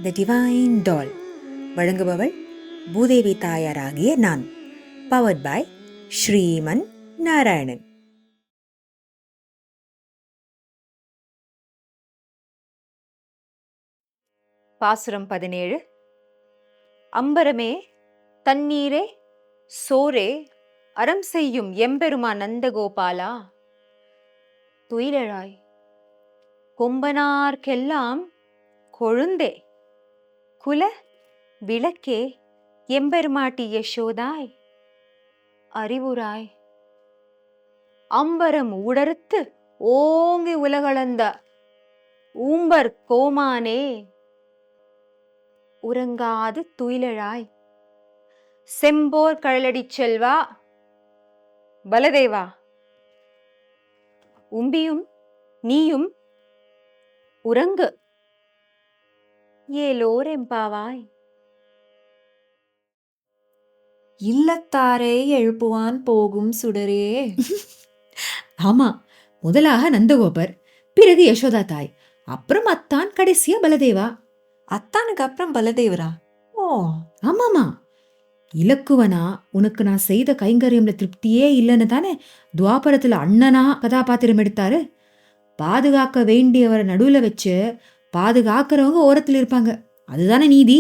The divine டால். வழங்குபவள் பூதேவி தாயாராகிய நான். Powered by Sriman Narayanan. பாசுரம் 17. அம்பரமே தண்ணீரே சோரே அறம் செய்யும் எம்பெருமா நந்தகோபாலா, துயிலழாய் கொம்பனார்க்கெல்லாம் கொழுந்தே குல விளக்கே எம்பெருமாட்டி யசோதாய், அறிவுராய் அம்பரம் உடறுத்து ஓங்கி உலகளந்த ஊம்பர் கோமானே, உறங்காது துயிலழாய் செம்போர் கழலடி செல்வா பலதேவா, உம்பியும் நீயும் உறங்கு ஏலோரெம்பாவாய். இல்லத்தாரே எழுப்புவான் போகும் சுடரே. ஆமா, முதலாக நந்தகோபர், பிறகு யசோதா தாய், அப்புறம் அத்தான், கடைசியா பலதேவா. அத்தானுக்கு அப்புறம் பலதேவரா? ஓ, ஆமாமா, இலக்குவனா உனக்கு நான் செய்த கைங்கரியம்ல திருப்தியே இல்லைன்னு தானே துவாபரத்துல அண்ணனா கதாபாத்திரம் எடுத்தாரு. பாதுகாக்க வேண்டியவரை நடுவுல வச்சு பாதுகாக்கிறவங்க ஓரத்தில் இருப்பாங்க, அதுதானே நீதி.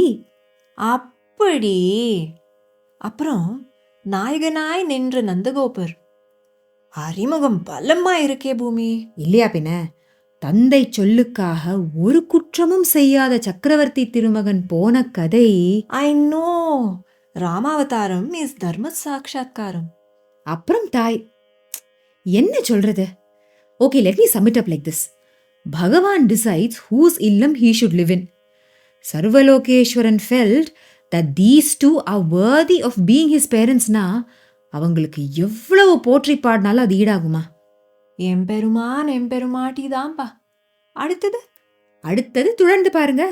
அப்படி. அப்புறம் நாயகனாய் நின்ற நந்தகோபர் அறிமுகம் பலமா இருக்கே பூமி. இல்லையா பின்ன? தந்தை சொல்லுக்காக ஒரு குற்றமும் செய்யாத சக்கரவர்த்தி திருமகன் போன கதை. ஐ நோ, ராமாவதாரம் இஸ் தர்ம சாட்சாத்காரம். அப்புறம் தாய் என்ன சொல்றது? Okay, let me submit up like this. பகவான் டிசைட்ஸ் whose இல்லம் he should live in. சர்வலோகேஸ்வரன் felt that these two are worthy of being his parentsனா அவங்களுக்கு எவ்வளவு போற்றி பாடினாலும் அது ஈடாகுமா? எம்பெருமான் எம்பெருமாட்டி தான்பா. அடுத்தது அடுத்தது தொடர்ந்து பாருங்க.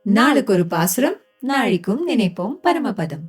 நாளுக்கு ஒரு பாசுரம், நாளைக்கும் நினைப்போம் பரமபதம்.